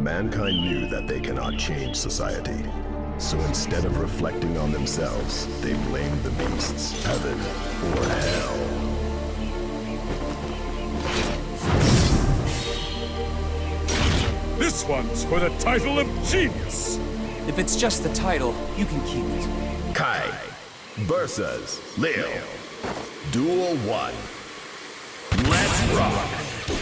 Mankind knew that they cannot change society. So instead of reflecting on themselves, they blamed the beasts, heaven, or hell. This one's for the title of genius! If it's just the title, you can keep it. Kai versus Leo. Duel 1. Let's rock!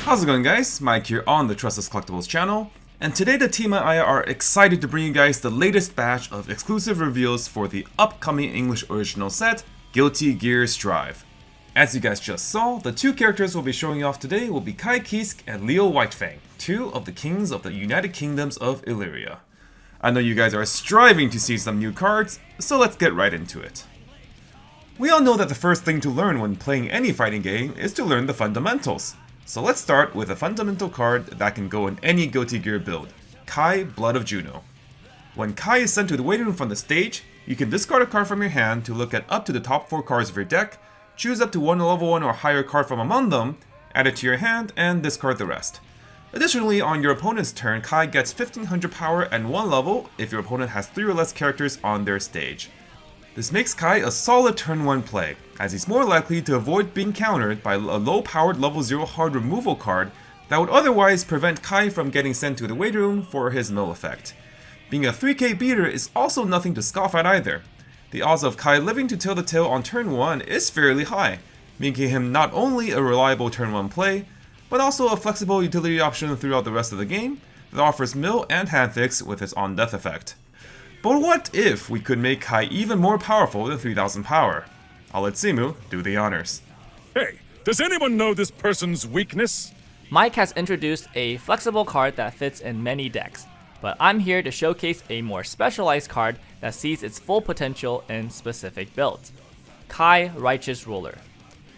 How's it going, guys? Mike here on the Tressa's Collectibles channel, and today the team and I are excited to bring you guys the latest batch of exclusive reveals for the upcoming English original set, Guilty Gear Strive. As you guys just saw, the two characters we'll be showing off today will be Kai Kiske and Leo Whitefang, two of the kings of the United Kingdoms of Illyria. I know you guys are striving to see some new cards, so let's get right into it. We all know that the first thing to learn when playing any fighting game is to learn the fundamentals. So let's start with a fundamental card that can go in any Guilty Gear build, Kai, Blood of Juno. When Kai is sent to the waiting room from the stage, you can discard a card from your hand to look at up to the top 4 cards of your deck, choose up to one level 1 or higher card from among them, add it to your hand, and discard the rest. Additionally, on your opponent's turn, Kai gets 1500 power and 1 level if your opponent has 3 or less characters on their stage. This makes Kai a solid turn 1 play, as he's more likely to avoid being countered by a low-powered level 0 hard removal card that would otherwise prevent Kai from getting sent to the waiting room for his mill effect. Being a 3k beater is also nothing to scoff at either. The odds of Kai living to tell the tale on turn 1 is fairly high, making him not only a reliable turn 1 play, but also a flexible utility option throughout the rest of the game that offers mill and hand fix with his on-death effect. But what if we could make Kai even more powerful than 3000 power? I'll let Simu do the honors. Hey, does anyone know this person's weakness? Mike has introduced a flexible card that fits in many decks, but I'm here to showcase a more specialized card that sees its full potential in specific builds. Kai, Righteous Ruler.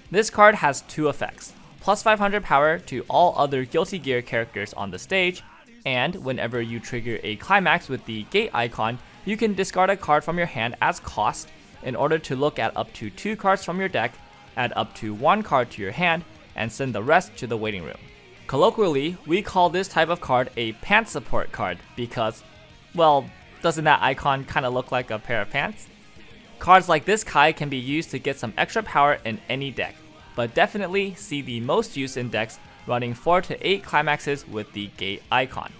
This card has 2 effects, plus 500 power to all other Guilty Gear characters on the stage, and whenever you trigger a climax with the gate icon, you can discard a card from your hand as cost in order to look at up to 2 cards from your deck, add up to 1 card to your hand, and send the rest to the waiting room. Colloquially, we call this type of card a pants support card because, well, doesn't that icon kinda look like a pair of pants? Cards like this Kai can be used to get some extra power in any deck, but definitely see the most use in decks running 4 to 8 climaxes with the gate icon.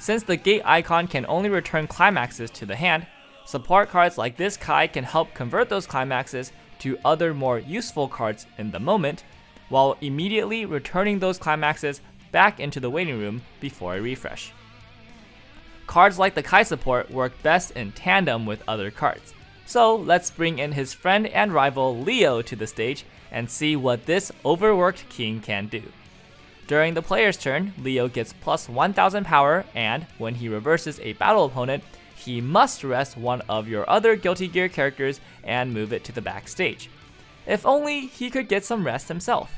Since the gate icon can only return climaxes to the hand, support cards like this Kai can help convert those climaxes to other more useful cards in the moment, while immediately returning those climaxes back into the waiting room before a refresh. Cards like the Kai support work best in tandem with other cards, so let's bring in his friend and rival Leo to the stage and see what this overworked king can do. During the player's turn, Leo gets plus 1000 power, and when he reverses a battle opponent, he must rest one of your other Guilty Gear characters and move it to the backstage. If only he could get some rest himself.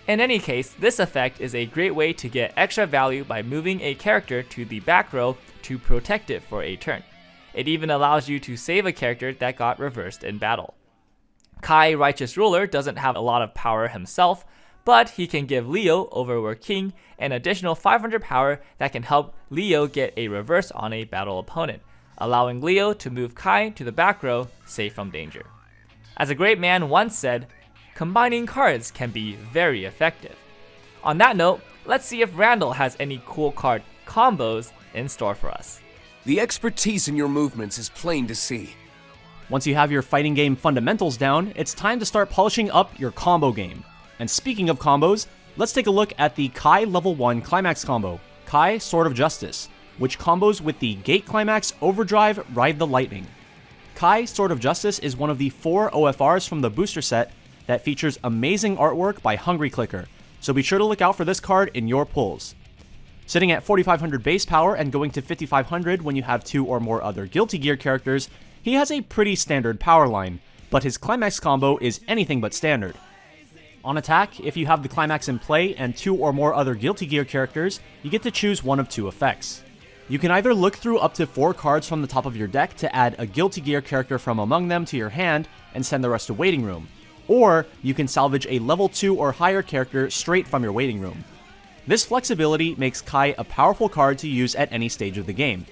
In any case, this effect is a great way to get extra value by moving a character to the back row to protect it for a turn. It even allows you to save a character that got reversed in battle. Kai, Righteous Ruler, doesn't have a lot of power himself, but he can give Leo, Overworked King, an additional 500 power that can help Leo get a reverse on a battle opponent, allowing Leo to move Kai to the back row, safe from danger. As a great man once said, combining cards can be very effective. On that note, let's see if Randall has any cool card combos in store for us. The expertise in your movements is plain to see. Once you have your fighting game fundamentals down, it's time to start polishing up your combo game. And speaking of combos, let's take a look at the Kai level 1 climax combo, Kai Sword of Justice, which combos with the Gate Climax Overdrive Ride the Lightning. Kai Sword of Justice is one of the 4 OFRs from the booster set that features amazing artwork by Hungry Clicker, so be sure to look out for this card in your pulls. Sitting at 4500 base power and going to 5500 when you have 2 or more other Guilty Gear characters, he has a pretty standard power line, but his climax combo is anything but standard. On attack, if you have the climax in play and 2 or more other Guilty Gear characters, you get to choose one of 2 effects. You can either look through up to 4 cards from the top of your deck to add a Guilty Gear character from among them to your hand and send the rest to waiting room, or you can salvage a level 2 or higher character straight from your waiting room. This flexibility makes Kai a powerful card to use at any stage of the game.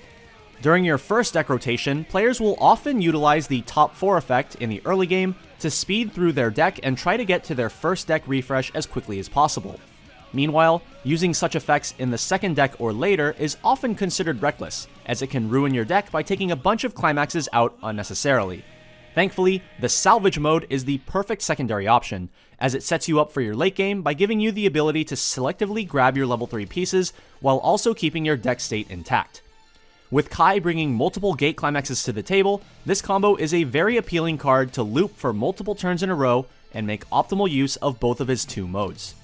During your first deck rotation, players will often utilize the top 4 effect in the early game to speed through their deck and try to get to their first deck refresh as quickly as possible. Meanwhile, using such effects in the second deck or later is often considered reckless, as it can ruin your deck by taking a bunch of climaxes out unnecessarily. Thankfully, the salvage mode is the perfect secondary option, as it sets you up for your late game by giving you the ability to selectively grab your level 3 pieces while also keeping your deck state intact. With Kai bringing multiple gate climaxes to the table, this combo is a very appealing card to loop for multiple turns in a row and make optimal use of both of his 2 modes.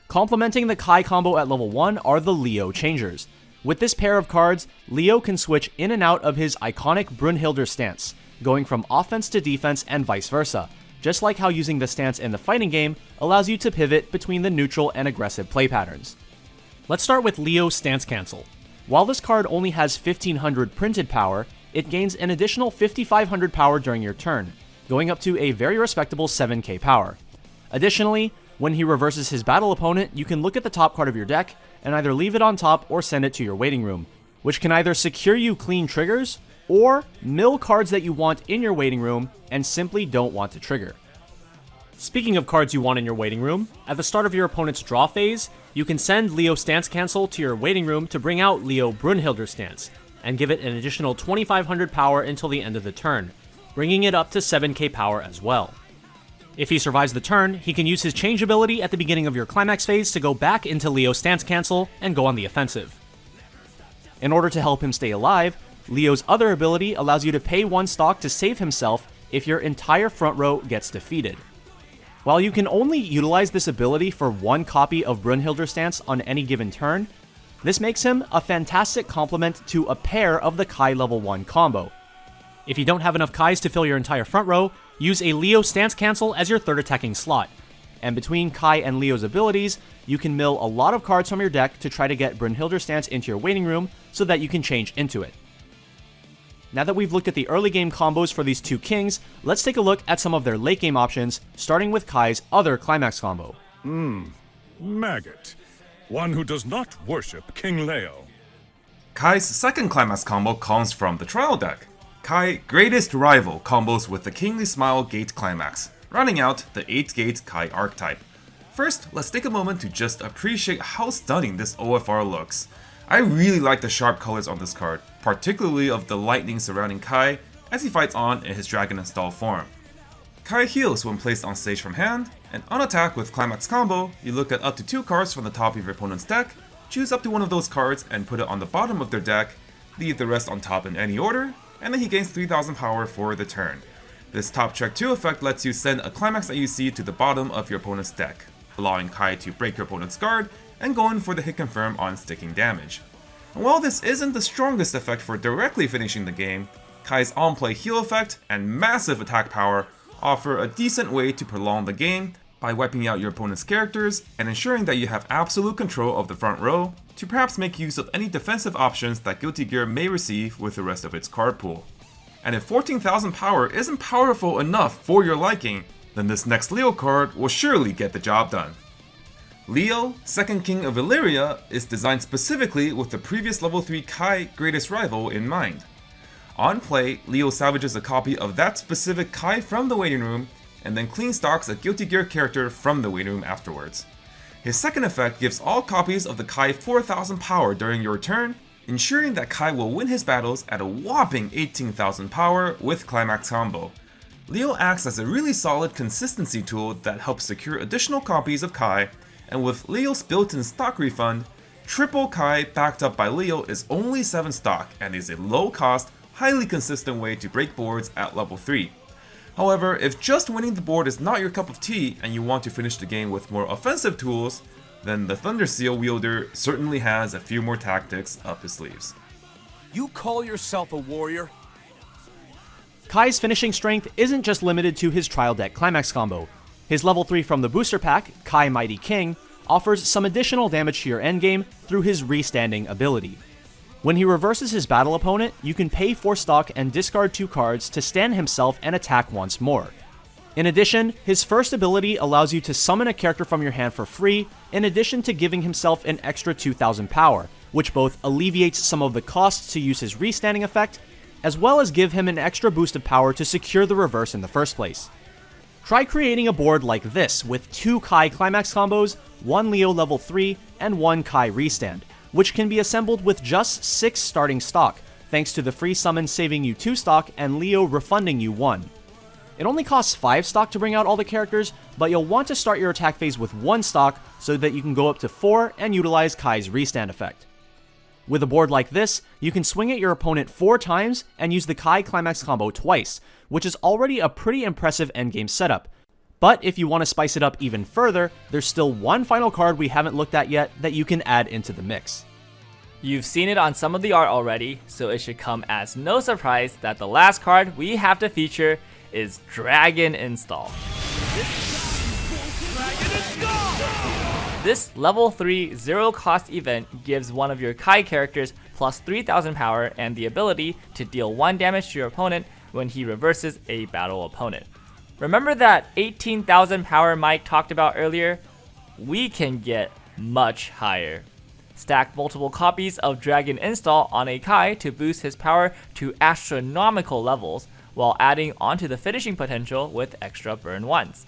Complementing the Kai combo at level 1 are the Leo Changers. With this pair of cards, Leo can switch in and out of his iconic Brunhilder stance, going from offense to defense and vice versa, just like how using the stance in the fighting game allows you to pivot between the neutral and aggressive play patterns. Let's start with Leo Stance Cancel. While this card only has 1500 printed power, it gains an additional 5500 power during your turn, going up to a very respectable 7k power. Additionally, when he reverses his battle opponent, you can look at the top card of your deck and either leave it on top or send it to your waiting room, which can either secure you clean triggers or mill cards that you want in your waiting room and simply don't want to trigger. Speaking of cards you want in your waiting room, at the start of your opponent's draw phase, you can send Leo Stance Cancel to your waiting room to bring out Leo Brunhilder Stance, and give it an additional 2500 power until the end of the turn, bringing it up to 7k power as well. If he survives the turn, he can use his change ability at the beginning of your climax phase to go back into Leo Stance Cancel and go on the offensive. In order to help him stay alive, Leo's other ability allows you to pay 1 stock to save himself if your entire front row gets defeated. While you can only utilize this ability for 1 copy of Brunhilder Stance on any given turn, this makes him a fantastic complement to a pair of the Kai level 1 combo. If you don't have enough Kais to fill your entire front row, use a Leo Stance Cancel as your third attacking slot. And between Kai and Leo's abilities, you can mill a lot of cards from your deck to try to get Brunhilder Stance into your waiting room so that you can change into it. Now that we've looked at the early game combos for these 2 kings, let's take a look at some of their late game options, starting with Kai's other climax combo. Maggot. One who does not worship King Leo. Kai's second climax combo comes from the trial deck. Kai Greatest Rival combos with the Kingly Smile Gate Climax, rounding out the 8 gate Kai archetype. First, let's take a moment to just appreciate how stunning this OFR looks. I really like the sharp colors on this card, particularly of the lightning surrounding Kai as he fights on in his Dragon Install form. Kai heals when placed on stage from hand, and on attack with Climax combo, you look at up to 2 cards from the top of your opponent's deck, choose up to one of those cards and put it on the bottom of their deck, leave the rest on top in any order, and then he gains 3000 power for the turn. This top check 2 effect lets you send a Climax AUC to the bottom of your opponent's deck, allowing Kai to break your opponent's guard and go in for the hit confirm on sticking damage. And while this isn't the strongest effect for directly finishing the game, Kai's on-play heal effect and massive attack power offer a decent way to prolong the game by wiping out your opponent's characters and ensuring that you have absolute control of the front row to perhaps make use of any defensive options that Guilty Gear may receive with the rest of its card pool. And if 14,000 power isn't powerful enough for your liking, then this next Leo card will surely get the job done. Leo, Second King of Illyria, is designed specifically with the previous level 3 Kai Greatest Rival in mind. On play, Leo salvages a copy of that specific Kai from the waiting room, and then clean stocks a Guilty Gear character from the waiting room afterwards. His second effect gives all copies of the Kai 4000 power during your turn, ensuring that Kai will win his battles at a whopping 18,000 power with Climax combo. Leo acts as a really solid consistency tool that helps secure additional copies of Kai, and with Leo's built-in stock refund, triple Kai backed up by Leo is only 7 stock and is a low-cost, highly consistent way to break boards at level 3. However, if just winning the board is not your cup of tea and you want to finish the game with more offensive tools, then the Thunder Seal wielder certainly has a few more tactics up his sleeves. You call yourself a warrior? Kai's finishing strength isn't just limited to his trial deck Climax combo. His level 3 from the booster pack, Kai Mighty King, offers some additional damage to your endgame through his Restanding ability. When he reverses his battle opponent, you can pay 4 stock and discard 2 cards to stand himself and attack once more. In addition, his first ability allows you to summon a character from your hand for free, in addition to giving himself an extra 2000 power, which both alleviates some of the costs to use his restanding effect, as well as give him an extra boost of power to secure the reverse in the first place. Try creating a board like this with 2 Kai climax combos, 1 Leo level 3, and 1 Kai restand, which can be assembled with just 6 starting stock, thanks to the free summon saving you 2 stock and Leo refunding you 1. It only costs 5 stock to bring out all the characters, but you'll want to start your attack phase with 1 stock so that you can go up to 4 and utilize Kai's restand effect. With a board like this, you can swing at your opponent 4 times and use the Kai climax combo twice, which is already a pretty impressive endgame setup. But if you want to spice it up even further, there's still one final card we haven't looked at yet that you can add into the mix. You've seen it on some of the art already, so it should come as no surprise that the last card we have to feature is Dragon Install. This level 3 zero cost event gives one of your Kai characters plus 3000 power and the ability to deal 1 damage to your opponent when he reverses a battle opponent. Remember that 18,000 power Mike talked about earlier? We can get much higher. Stack multiple copies of Dragon Install on a Kai to boost his power to astronomical levels, while adding onto the finishing potential with extra burn 1s.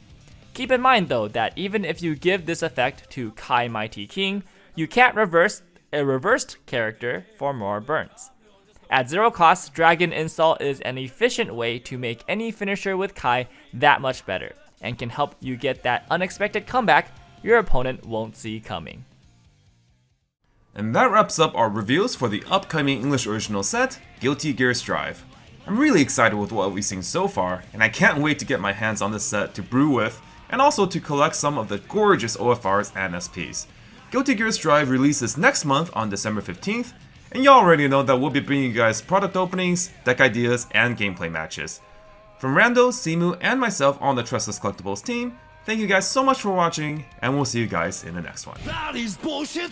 Keep in mind though that even if you give this effect to Kai Mighty King, you can't reverse a reversed character for more burns. At 0 cost, Dragon Install is an efficient way to make any finisher with Kai that much better, and can help you get that unexpected comeback your opponent won't see coming. And that wraps up our reviews for the upcoming English original set, Guilty Gear Strive. I'm really excited with what we've seen so far, and I can't wait to get my hands on this set to brew with, and also to collect some of the gorgeous OFRs and SPs. Guilty Gear Strive releases next month on December 15th, and y'all already know that we'll be bringing you guys product openings, deck ideas, and gameplay matches. From Rando, Simu, and myself on the Tressa's Collectibles team, thank you guys so much for watching, and we'll see you guys in the next one. That is bullshit.